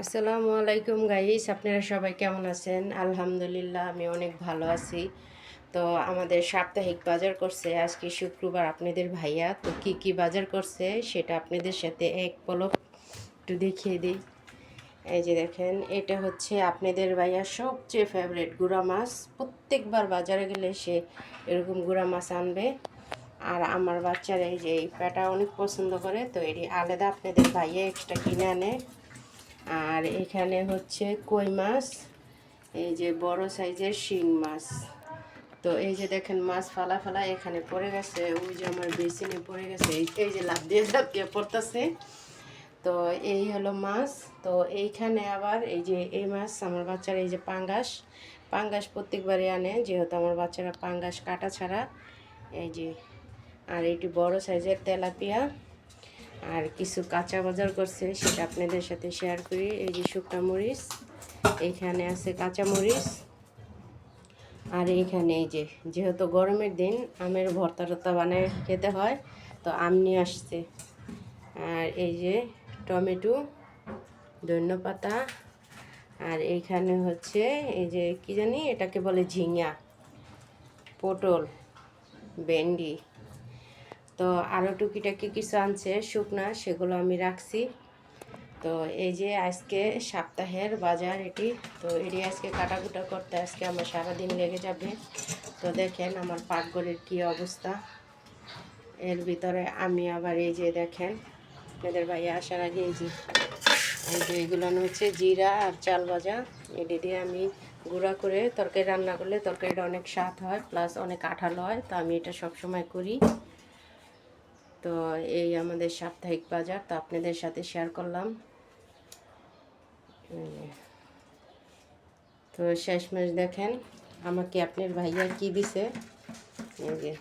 আসসালামু আলাইকুম গাইস, আপনারা সবাই কেমন আছেন? আলহামদুলিল্লাহ আমি অনেক ভালো আছি। তো আমাদের সাপ্তাহিক বাজার করছে আজকে শুক্রবার আপনাদের ভাইয়া। তো কি কি বাজার করছে সেটা আপনাদের সাথে এক পলক একটু দেখিয়ে দিই। এই যে দেখেন, এটা হচ্ছে আপনাদের ভাইয়ার সবচেয়ে ফেভারিট গুঁড়া মাছ। প্রত্যেকবার বাজারে গেলে সে এরকম গুঁড়া মাছ আনবে। আর আমার বাচ্চারা এই যে এই প্যাটা অনেক পছন্দ করে, তো এটি আলাদা আপনাদের ভাইয়া এক্সট্রা কিনে আনে। আর এখানে হচ্ছে কই মাছ, এই যে বড় সাইজের শিং মাছ। তো এই যে দেখেন মাছ ফালা ফালা এখানে পড়ে গেছে, ওই যে আমার বেসিনে পড়ে গেছে, এই যে লাফ দিয়ে পড়তেছে। তো এই হলো মাছ। তো এইখানে আবার এই যে এই মাছ আমার বাচ্চারা এই যে পাঙ্গাস পাঙ্গাস প্রত্যেকবারই আনে, যেহেতু আমার বাচ্চারা পাঙ্গাস কাটা ছাড়া। এই যে আর এইটি বড় সাইজের তেলাপিয়া। আর কিছু কাঁচা বাজার করছে সেটা আপনাদের সাথে শেয়ার করি। এই যে শুকনা মরিচ, এইখানে আছে কাঁচা মরিচ। আর এইখানে এই যে, যেহেতু গরমের দিন আমের ভর্তা টর্তা বানায় খেতে হয়, তো আম নিয়ে আসছে। আর এই যে টমেটো, ধনেপাতা। আর এইখানে হচ্ছে এই যে কি জানি এটাকে বলে ঝিঙা, পটল, ভেন্ডি। তো আরও টুকিটাকি কিছু আনছে শুকনা, সেগুলো আমি রাখছি। তো এই যে আজকে সপ্তাহের বাজার এটি। তো এটি আজকে কাটাকুটা করতে আজকে আমার সারাদিন লেগে যাবে। তো দেখেন আমার পাকঘরের কি অবস্থা। এর ভিতরে আমি আবার এই যে দেখেন আপনাদের ভাইয়া আসার আগে এই যে এগুলো হচ্ছে জিরা আর চাল ভাজা। এটি দিয়ে আমি গুঁড়া করে তরকারি রান্না করলে তরকারিটা অনেক স্বাদ হয়, প্লাস অনেক আঠালো হয়। তো আমি এটা সবসময় করি। তো এই আমাদের সাপ্তাহিক বাজার, তো আপনাদের সাথে শেয়ার করলাম। তো শেষমেশ দেখেন আমাকে আপনার ভাইয়া কি দিছে। এই যে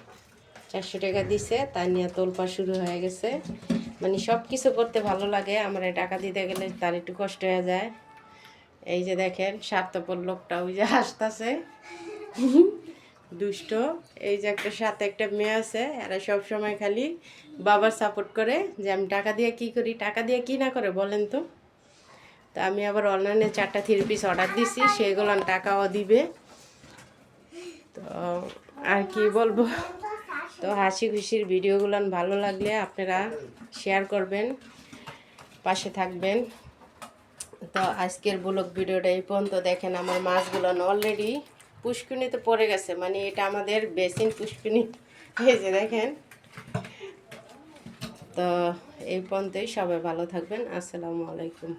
400 টাকা দিছে, তার নিয়ে তোলপা শুরু হয়ে গেছে। মানে সব কিছু করতে ভালো লাগে, আমার টাকা দিতে গেলে তার একটু কষ্ট হয়ে যায়। এই যে দেখেন স্বার্থপর লোকটা ওই যে হাসতেছে, দুষ্ট। এই যে একটা সাথে একটা মেয়ে আছে, এরা সব সময় খালি বাবার সাপোর্ট করে যে আমি টাকা দিয়ে কি করি, টাকা দিয়ে কি না করে বলেন তো। তো আমি আবার অনলাইনে 4টা 3 পিস অর্ডার দিছি, সেগুলো টাকাও দিবে। তো আর কি বলবো। তো হাসি খুশির ভিডিওগুলো ভালো লাগলে আপনারা শেয়ার করবেন, পাশে থাকবেন। তো আজকের ব্লগ ভিডিওটা এই পর্যন্ত। দেখেন আমার মাছগুলো অলরেডি পুষ্কুনিতে পড়ে গেছে, মানে এটা আমাদের বেসিন পুষ্কুনি। এই যে দেখেন। তো এই পর্যন্তই, সবাই ভালো থাকবেন। আসসালামু আলাইকুম।